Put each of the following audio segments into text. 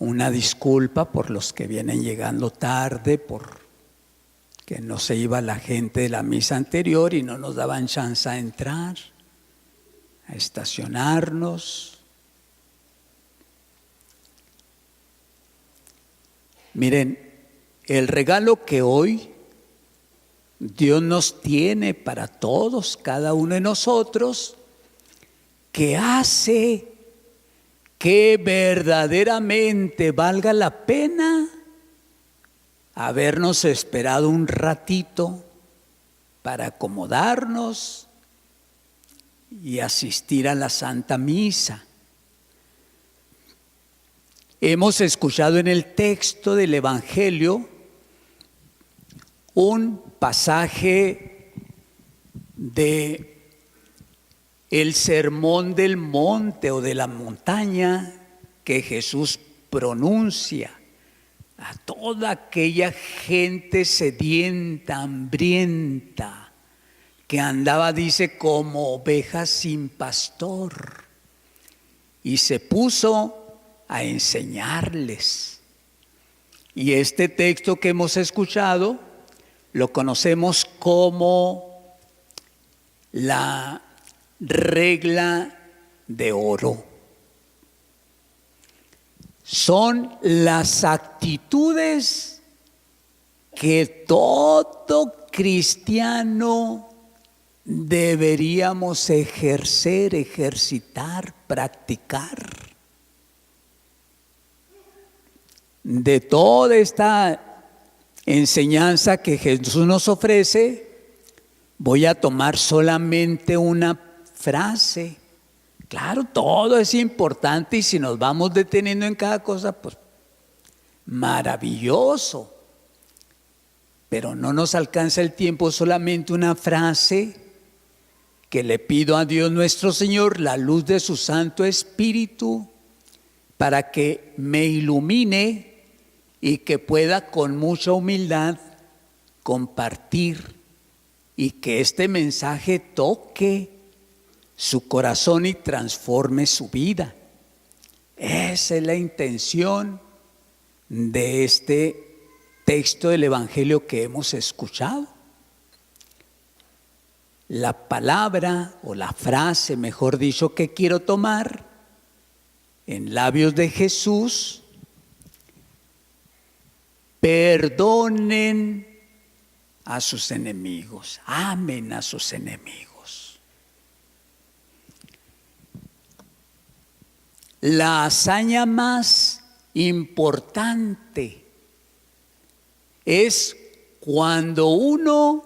Una disculpa por los que vienen llegando tarde, por que no se iba la gente de la misa anterior y no nos daban chance a entrar, a estacionarnos. Miren, el regalo que hoy Dios nos tiene para todos, cada uno de nosotros, que hace que verdaderamente valga la pena habernos esperado un ratito para acomodarnos y asistir a la Santa Misa. Hemos escuchado en el texto del Evangelio un pasaje de el Sermón del Monte o de la montaña que Jesús pronuncia a toda aquella gente sedienta, hambrienta, que andaba, dice, como ovejas sin pastor, y se puso a enseñarles. Y este texto que hemos escuchado lo conocemos como la regla de oro. Son las actitudes que todo cristiano deberíamos ejercer, ejercitar, practicar. De toda esta enseñanza que Jesús nos ofrece, voy a tomar solamente una frase. Claro, todo es importante y si nos vamos deteniendo en cada cosa, pues maravilloso. Pero no nos alcanza el tiempo, solamente una frase que le pido a Dios nuestro Señor, la luz de su Santo Espíritu, para que me ilumine y que pueda con mucha humildad compartir y que este mensaje toque su corazón y transforme su vida. Esa es la intención de este texto del Evangelio que hemos escuchado. La palabra o la frase, mejor dicho, que quiero tomar en labios de Jesús: perdonen a sus enemigos, amen a sus enemigos. La hazaña más importante es cuando uno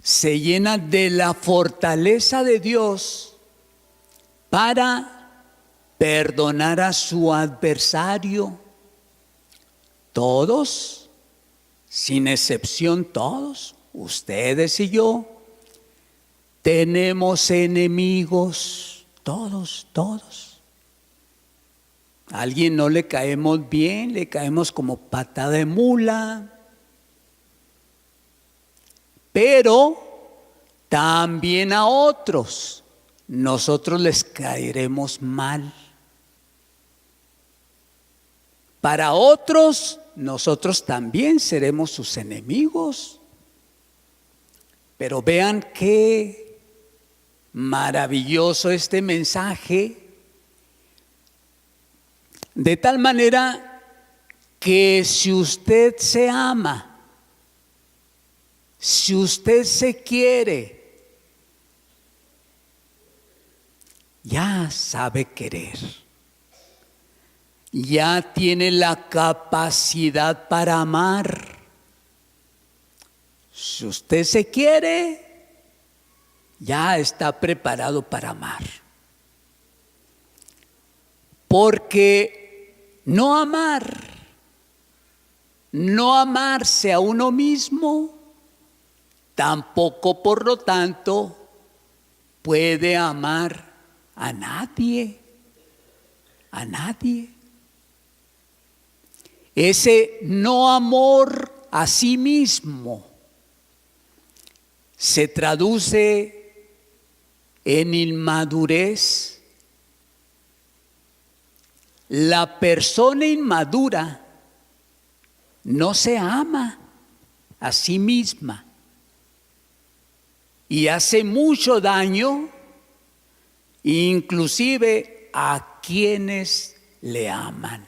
se llena de la fortaleza de Dios para perdonar a su adversario. Todos, sin excepción todos, ustedes y yo, tenemos enemigos, todos. A alguien no le caemos bien, le caemos como pata de mula, pero también a otros nosotros les caeremos mal. Para otros, nosotros también seremos sus enemigos. Pero vean qué maravilloso este mensaje, de tal manera que si usted se ama, si usted se quiere, ya sabe querer. Ya tiene la capacidad para amar. Si usted se quiere, ya está preparado para amar. Porque no amarse a uno mismo, tampoco por lo tanto puede amar a nadie. A nadie. Ese no amor a sí mismo se traduce en inmadurez, La persona inmadura no se ama a sí misma y hace mucho daño, inclusive a quienes le aman.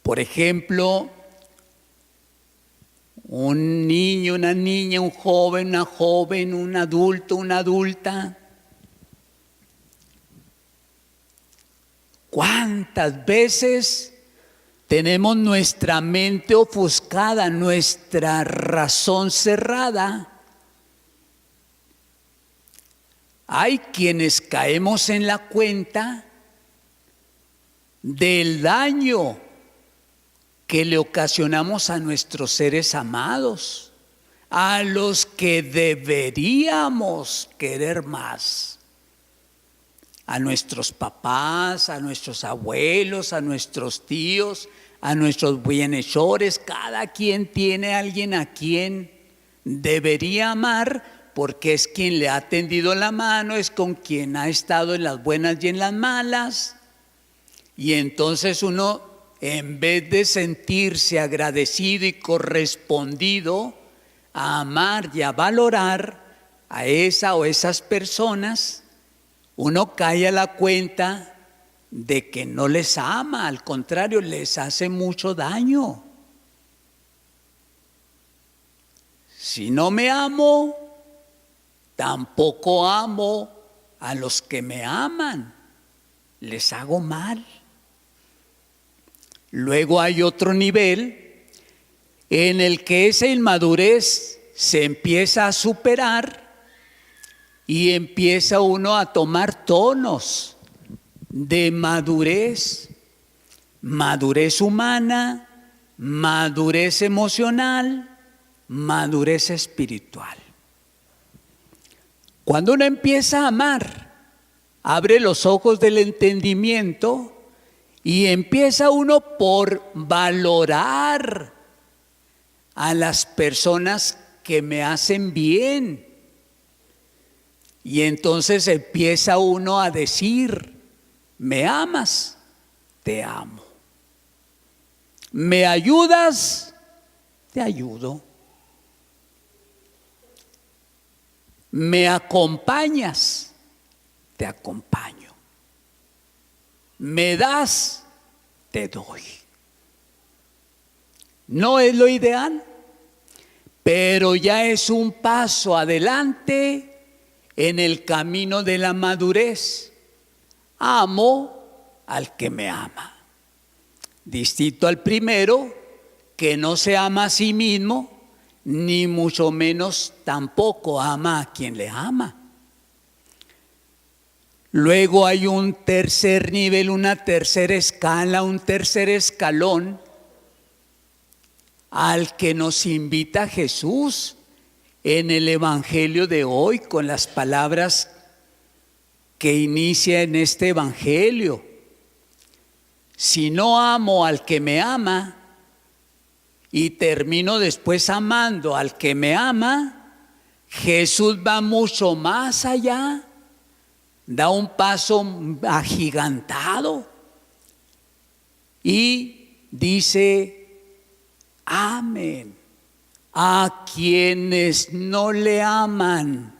Por ejemplo, un niño, una niña, un joven, un adulto, una adulta. ¿Cuántas veces tenemos nuestra mente ofuscada, nuestra razón cerrada? Hay quienes caemos en la cuenta del daño que le ocasionamos a nuestros seres amados, a los que deberíamos querer más, a nuestros papás, a nuestros abuelos, a nuestros tíos, a nuestros bienhechores. Cada quien tiene a alguien a quien debería amar, porque es quien le ha tendido la mano, es con quien ha estado en las buenas y en las malas. Y entonces uno, en vez de sentirse agradecido y correspondido a amar y a valorar a esa o esas personas, uno cae a la cuenta de que no les ama, al contrario, les hace mucho daño. Si no me amo, tampoco amo a los que me aman, les hago mal. Luego hay otro nivel en el que esa inmadurez se empieza a superar y empieza uno a tomar tonos de madurez, madurez humana, madurez emocional, madurez espiritual. Cuando uno empieza a amar, abre los ojos del entendimiento y empieza uno por valorar a las personas que me hacen bien. Y entonces empieza uno a decir: ¿me amas? Te amo. ¿Me ayudas? Te ayudo. ¿Me acompañas? Te acompaño. ¿Me das? Te doy. No es lo ideal, pero ya es un paso adelante en el camino de la madurez. Amo al que me ama. Distinto al primero, que no se ama a sí mismo, ni mucho menos tampoco ama a quien le ama. Luego hay un tercer nivel, una tercera escala, un tercer escalón al que nos invita Jesús en el Evangelio de hoy, con las palabras que inicia en este Evangelio. Si no amo al que me ama y termino después amando al que me ama, Jesús va mucho más allá, da un paso agigantado y dice: amen a quienes no le aman.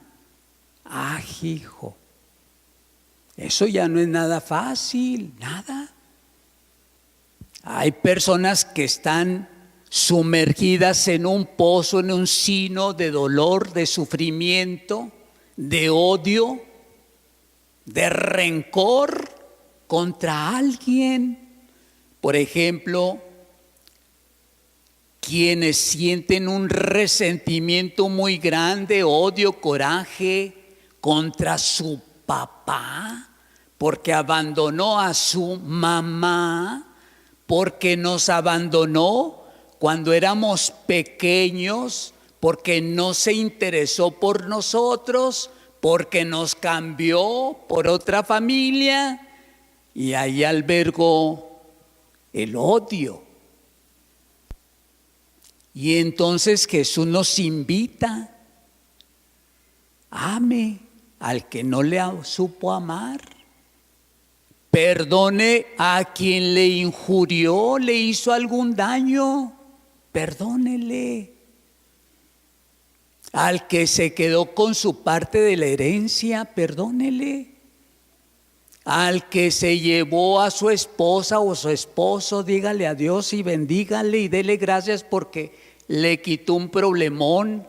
Ah, hijo, eso ya no es nada fácil, nada. Hay personas que están sumergidas en un pozo, en un sino de dolor, de sufrimiento, de odio, de rencor contra alguien. Por ejemplo, quienes sienten un resentimiento muy grande, odio, coraje contra su papá, porque abandonó a su mamá, porque nos abandonó cuando éramos pequeños, porque no se interesó por nosotros, porque nos cambió por otra familia, y ahí albergó el odio. Y entonces Jesús nos invita: ame al que no le supo amar. Perdone a quien le injurió, le hizo algún daño, perdónele. Al que se quedó con su parte de la herencia, perdónele. Al que se llevó a su esposa o su esposo, dígale adiós y bendígale y dele gracias porque le quitó un problemón.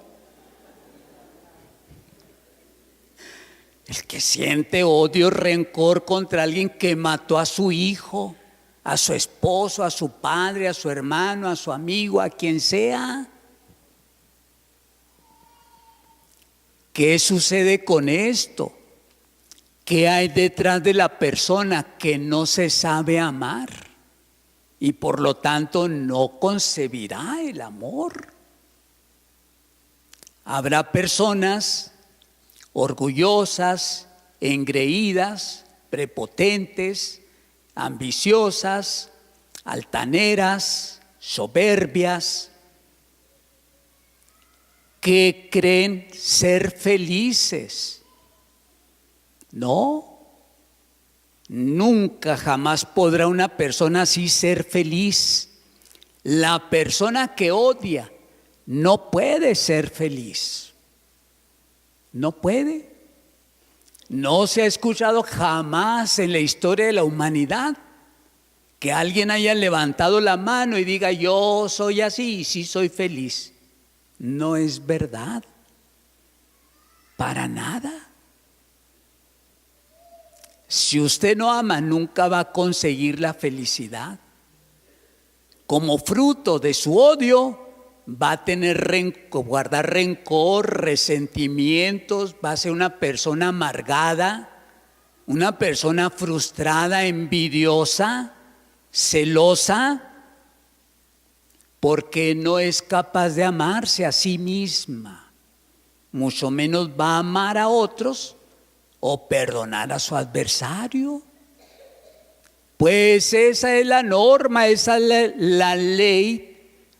El que siente odio, rencor contra alguien que mató a su hijo, a su esposo, a su padre, a su hermano, a su amigo, a quien sea. ¿Qué sucede con esto? ¿Qué hay detrás de la persona que no se sabe amar y por lo tanto no concebirá el amor? Habrá personas orgullosas, engreídas, prepotentes, ambiciosas, altaneras, soberbias, que creen ser felices. No, nunca jamás podrá una persona así ser feliz. La persona que odia no puede ser feliz. No puede. No se ha escuchado jamás en la historia de la humanidad que alguien haya levantado la mano y diga yo soy así y sí soy feliz. No es verdad. Para nada. Si usted no ama, nunca va a conseguir la felicidad. Como fruto de su odio, va a tener guardar rencor, resentimientos, va a ser una persona amargada, una persona frustrada, envidiosa, celosa, porque no es capaz de amarse a sí misma. Mucho menos va a amar a otros o perdonar a su adversario. Pues esa es la norma, esa es la ley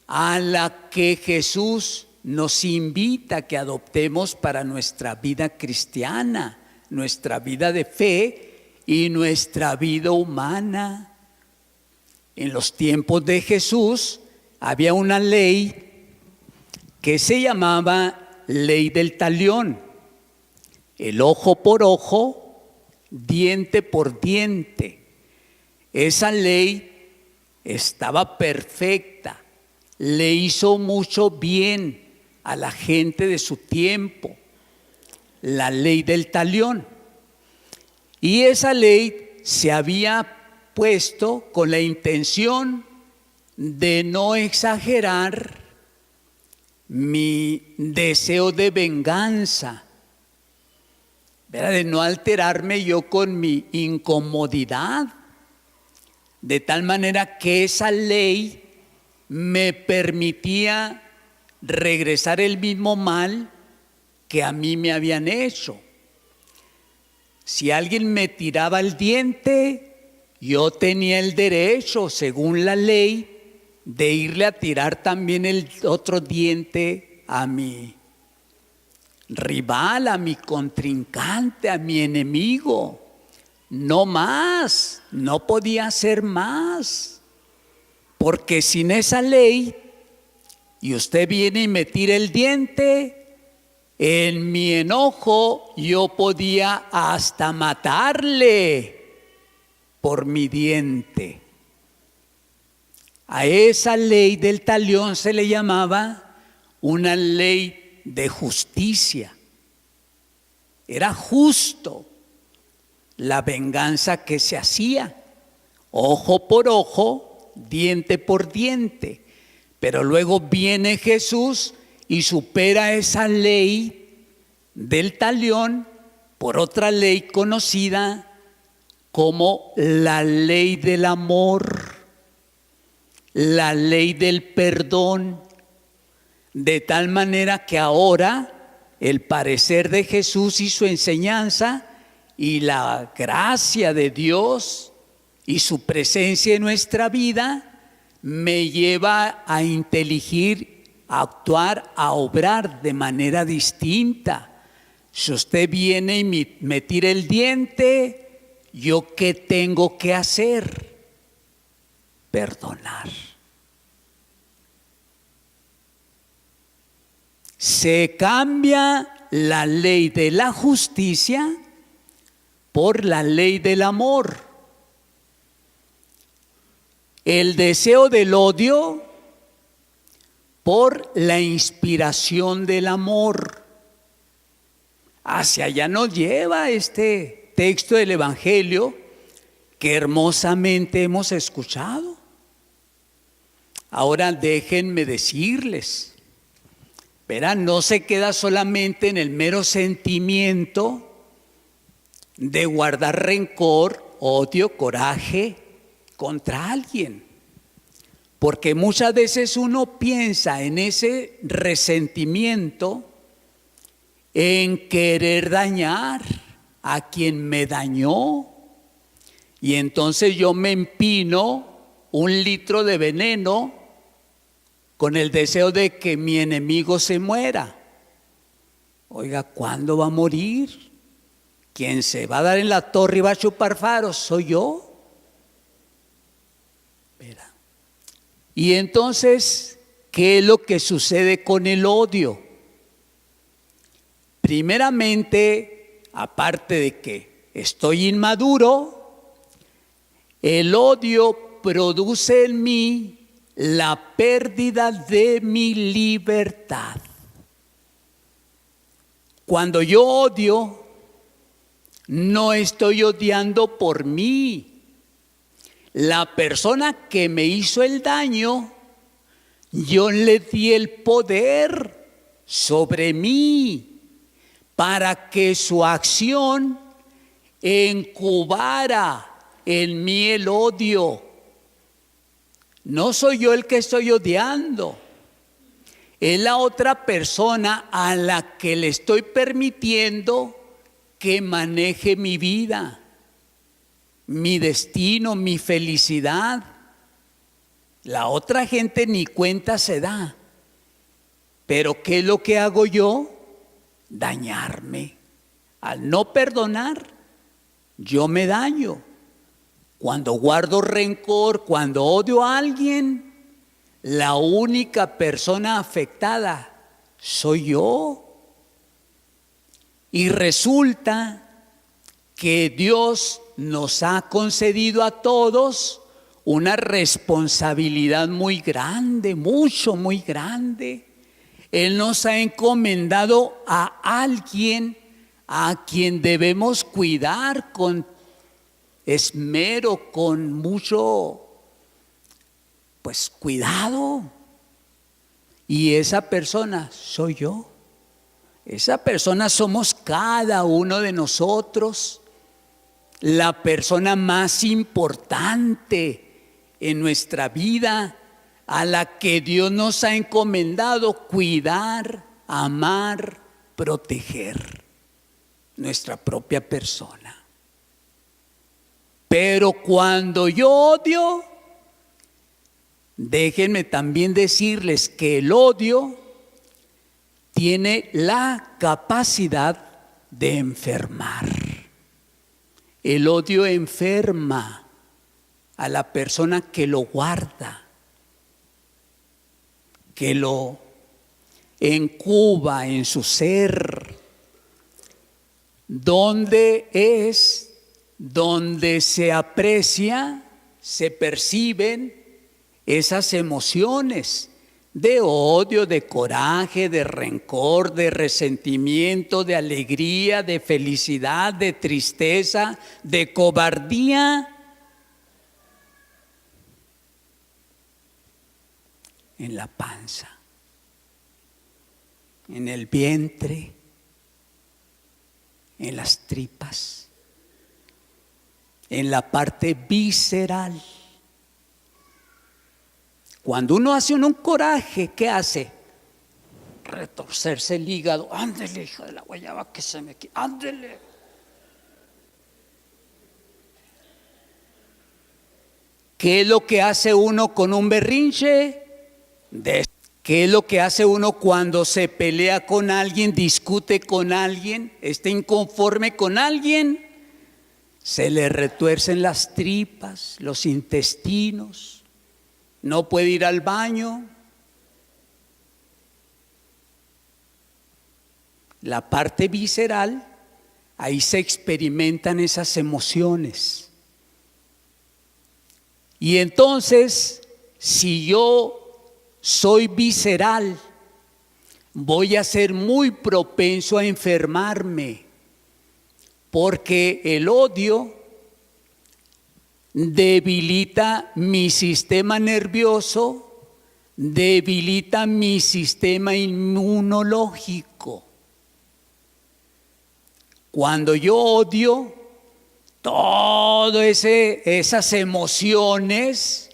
a la que Jesús nos invita a que adoptemos para nuestra vida cristiana, nuestra vida de fe y nuestra vida humana. En los tiempos de Jesús había una ley que se llamaba ley del talión. El ojo por ojo, diente por diente. Esa ley estaba perfecta, le hizo mucho bien a la gente de su tiempo, la ley del talión. Y esa ley se había puesto con la intención de no exagerar mi deseo de venganza, de no alterarme yo con mi incomodidad, de tal manera que esa ley me permitía regresar el mismo mal que a mí me habían hecho. Si alguien me tiraba el diente, yo tenía el derecho, según la ley, de irle a tirar también el otro diente a mi rival, a mi contrincante, a mi enemigo. No más, no podía hacer más, porque sin esa ley, y usted viene y me tira el diente, en mi enojo yo podía hasta matarle por mi diente. A esa ley del talión se le llamaba una ley de justicia. Era justo la venganza que se hacía, ojo por ojo, diente por diente. Pero luego viene Jesús y supera esa ley del talión por otra ley conocida como la ley del amor, la ley del perdón. De tal manera que ahora el parecer de Jesús y su enseñanza y la gracia de Dios y su presencia en nuestra vida me lleva a inteligir, a actuar, a obrar de manera distinta. Si usted viene y me tira el diente, ¿yo qué tengo que hacer? Perdonar. Se cambia la ley de la justicia por la ley del amor. El deseo del odio por la inspiración del amor. Hacia allá nos lleva este texto del Evangelio que hermosamente hemos escuchado. Ahora déjenme decirles, verán, no se queda solamente en el mero sentimiento de guardar rencor, odio, coraje contra alguien. Porque muchas veces uno piensa en ese resentimiento, en querer dañar a quien me dañó. Y entonces yo me empino 1 litro de veneno con el deseo de que mi enemigo se muera. Oiga, ¿cuándo va a morir? ¿Quién se va a dar en la torre y va a chupar faros? ¿Soy yo? Mira. Y entonces, ¿qué es lo que sucede con el odio? Primeramente, aparte de que estoy inmaduro, el odio produce en mí la pérdida de mi libertad. Cuando yo odio, no estoy odiando por mí. La persona que me hizo el daño, yo le di el poder sobre mí para que su acción incubara en mí el odio. No soy yo el que estoy odiando, es la otra persona a la que le estoy permitiendo que maneje mi vida, mi destino, mi felicidad. La otra gente ni cuenta se da. Pero ¿qué es lo que hago yo? Dañarme. Al no perdonar, yo me daño. Cuando guardo rencor, cuando odio a alguien, la única persona afectada soy yo. Y resulta que Dios nos ha concedido a todos una responsabilidad muy grande, muy grande. Él nos ha encomendado a alguien a quien debemos cuidar con esmero, con mucho, cuidado. Y esa persona soy yo. Esa persona somos cada uno de nosotros. La persona más importante en nuestra vida, a la que Dios nos ha encomendado cuidar, amar, proteger, nuestra propia persona. Pero cuando yo odio, déjenme también decirles que el odio tiene la capacidad de enfermar. El odio enferma a la persona que lo guarda, que lo incuba en su ser, donde se aprecia, se perciben esas emociones de odio, de coraje, de rencor, de resentimiento, de alegría, de felicidad, de tristeza, de cobardía. En la panza, en el vientre, en las tripas, en la parte visceral. Cuando uno hace un coraje, ¿qué hace? Retorcerse el hígado. Ándele, hija de la guayaba, que se me quita. Ándele. ¿Qué es lo que hace uno con un berrinche? ¿Qué es lo que hace uno cuando se pelea con alguien, discute con alguien, está inconforme con alguien? Se le retuercen las tripas, los intestinos, no puede ir al baño. La parte visceral, ahí se experimentan esas emociones. Y entonces, si yo soy visceral, voy a ser muy propenso a enfermarme, porque el odio debilita mi sistema nervioso, debilita mi sistema inmunológico. Cuando yo odio, todas esas emociones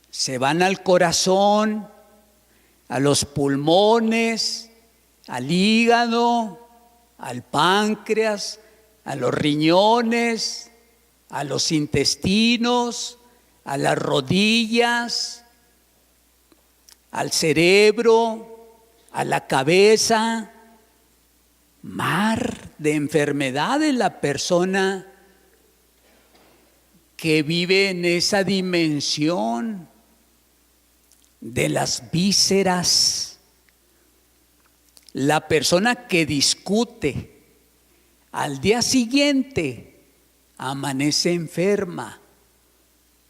se van al corazón, a los pulmones, al hígado, al páncreas, a los riñones, a los intestinos, a las rodillas, al cerebro, a la cabeza. Mar de enfermedades la persona que vive en esa dimensión de las vísceras. La persona que discute al día siguiente amanece enferma,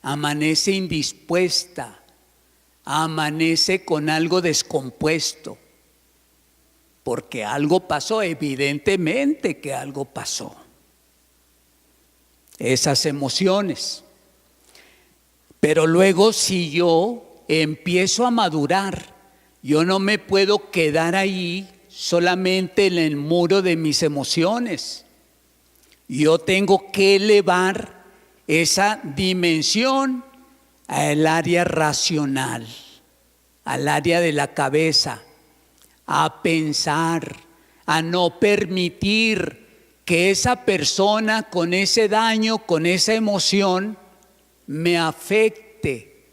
amanece indispuesta, amanece con algo descompuesto, porque algo pasó, evidentemente que algo pasó. Esas emociones. Pero luego, si yo empiezo a madurar, yo no me puedo quedar ahí solamente en el muro de mis emociones. Yo tengo que elevar esa dimensión al área racional, al área de la cabeza, a pensar, a no permitir que esa persona con ese daño, con esa emoción, me afecte,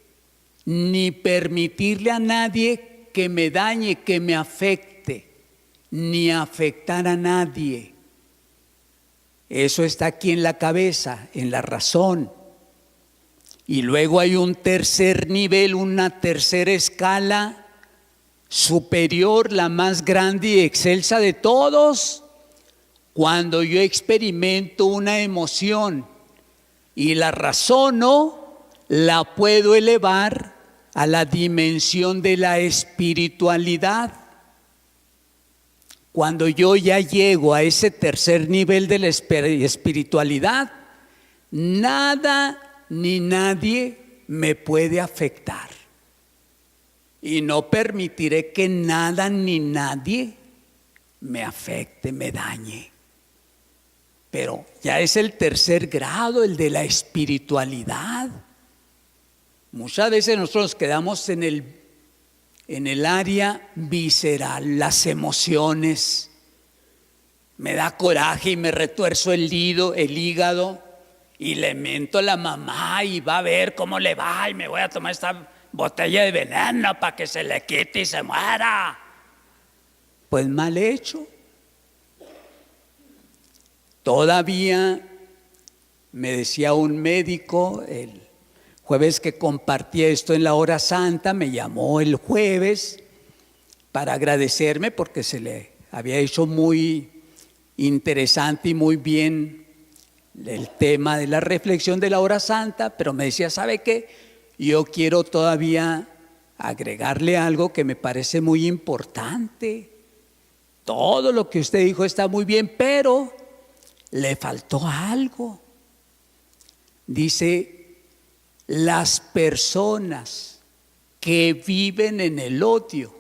ni permitirle a nadie que me dañe, que me afecte, ni afectar a nadie. Eso está aquí en la cabeza, en la razón. Y luego hay un tercer nivel, una tercera escala superior, la más grande y excelsa de todos, cuando yo experimento una emoción y la razono, la puedo elevar a la dimensión de la espiritualidad. Cuando yo ya llego a ese tercer nivel de la espiritualidad, nada ni nadie me puede afectar. Y no permitiré que nada ni nadie me afecte, me dañe. Pero ya es el tercer grado, el de la espiritualidad. Muchas veces nosotros nos quedamos en el área visceral, las emociones. Me da coraje y me retuerzo el hígado y le mento a la mamá y va a ver cómo le va y me voy a tomar esta botella de veneno para que se le quite y se muera. Pues mal hecho. Todavía me decía un médico el jueves que compartí esto en la hora santa, me llamó el jueves para agradecerme porque se le había hecho muy interesante y muy bien el tema de la reflexión de la hora santa, pero me decía, ¿sabe qué? Yo quiero todavía agregarle algo que me parece muy importante. Todo lo que usted dijo está muy bien, pero le faltó algo. Dice, las personas que viven en el odio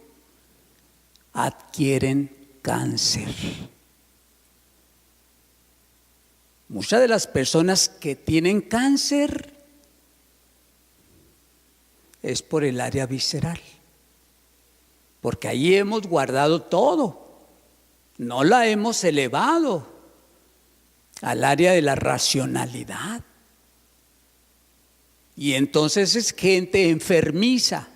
adquieren cáncer. Muchas de las personas que tienen cáncer es por el área visceral, porque ahí hemos guardado todo, no la hemos elevado al área de la racionalidad. Y entonces es gente enfermiza,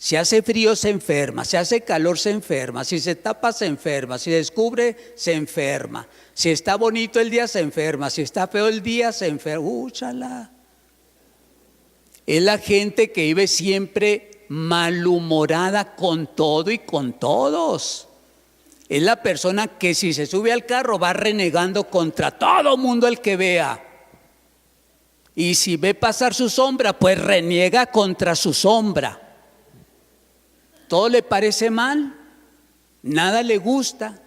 Si hace frío se enferma, si hace calor se enferma, si se tapa se enferma, si descubre se enferma, si está bonito el día se enferma, si está feo el día se enferma. ¡Úchala! Es la gente que vive siempre malhumorada con todo y con todos. Es la persona que si se sube al carro va renegando contra todo mundo el que vea. Y si ve pasar su sombra, pues reniega contra su sombra. Todo le parece mal, nada le gusta,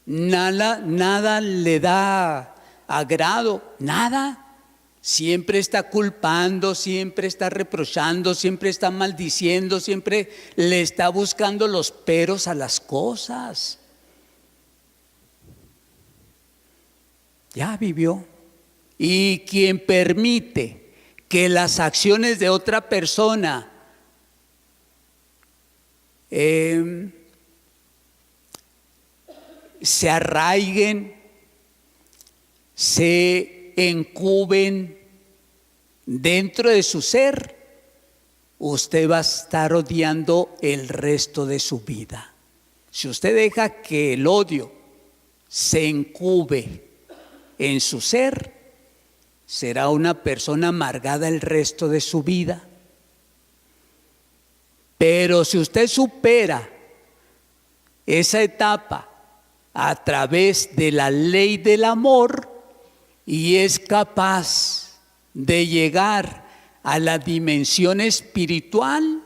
nada le da agrado, nada. Siempre está culpando, siempre está reprochando, siempre está maldiciendo, siempre le está buscando los peros a las cosas. Ya vivió. Y quien permite que las acciones de otra persona se arraiguen, se encuben dentro de su ser, usted va a estar odiando el resto de su vida. Si usted deja que el odio se encube en su ser, será una persona amargada el resto de su vida. Pero si usted supera esa etapa a través de la ley del amor y es capaz de llegar a la dimensión espiritual,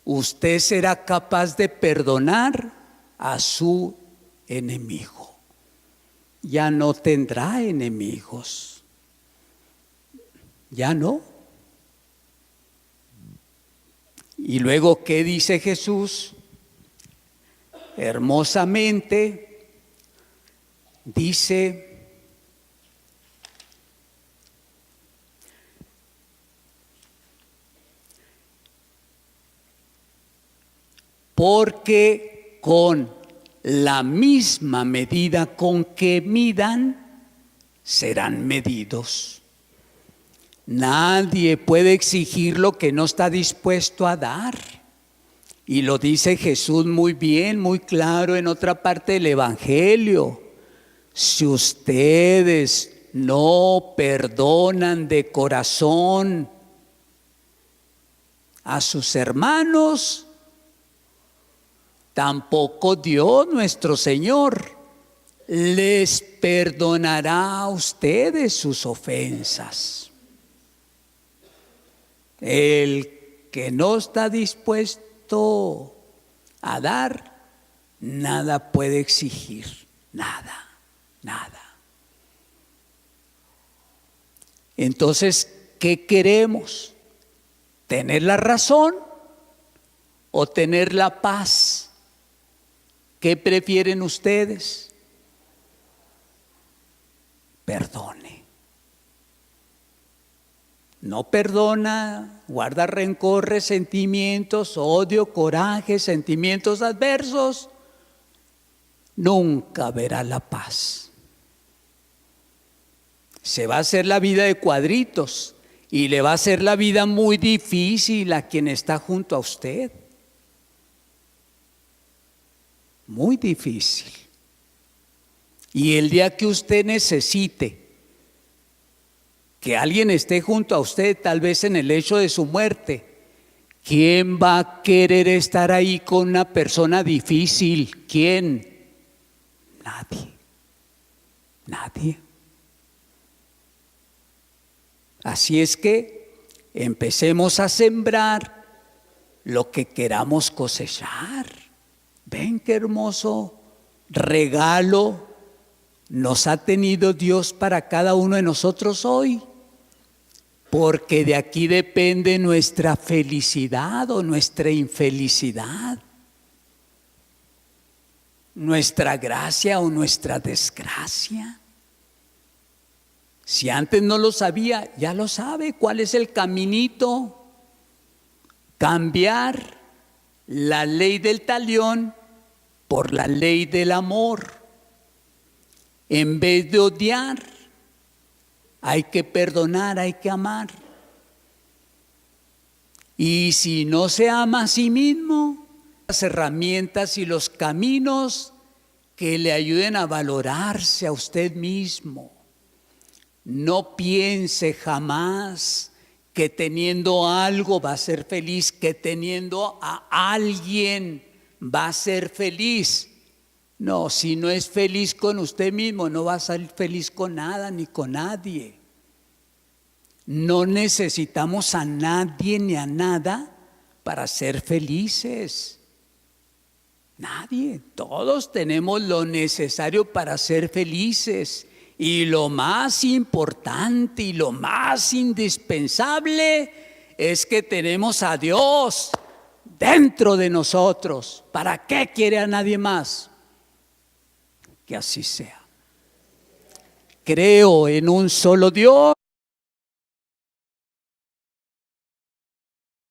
usted será capaz de perdonar a su enemigo. Ya no tendrá enemigos. Ya no. Y luego, ¿qué dice Jesús? Hermosamente, dice: porque con la misma medida con que midan, serán medidos. Nadie puede exigir lo que no está dispuesto a dar. Y lo dice Jesús muy bien, muy claro en otra parte del Evangelio. Si ustedes no perdonan de corazón a sus hermanos, tampoco Dios nuestro Señor les perdonará a ustedes sus ofensas. El que no está dispuesto a dar, nada puede exigir, nada. Entonces, ¿qué queremos? ¿Tener la razón o tener la paz? ¿Qué prefieren ustedes? Perdone. No perdona, guarda rencor, resentimientos, odio, coraje, sentimientos adversos, nunca verá la paz. Se va a hacer la vida de cuadritos y le va a hacer la vida muy difícil a quien está junto a usted. Muy difícil. Y el día que usted necesite que alguien esté junto a usted, tal vez en el lecho de su muerte, ¿quién va a querer estar ahí con una persona difícil? ¿Quién? Nadie. Así es que empecemos a sembrar lo que queramos cosechar. Ven qué hermoso regalo nos ha tenido Dios para cada uno de nosotros hoy. Porque de aquí depende nuestra felicidad o nuestra infelicidad, nuestra gracia o nuestra desgracia. Si antes no lo sabía, ya lo sabe. ¿Cuál es el caminito? Cambiar la ley del talión por la ley del amor. En vez de odiar, hay que perdonar, hay que amar. Y si no se ama a sí mismo, las herramientas y los caminos que le ayuden a valorarse a usted mismo. No piense jamás que teniendo algo va a ser feliz, que teniendo a alguien va a ser feliz. No, si no es feliz con usted mismo, no va a ser feliz con nada ni con nadie. No necesitamos a nadie ni a nada para ser felices. Nadie, todos tenemos lo necesario para ser felices. Y lo más importante y lo más indispensable es que tenemos a Dios dentro de nosotros. ¿Para qué quiere a nadie más? Que así sea. Creo en un solo Dios.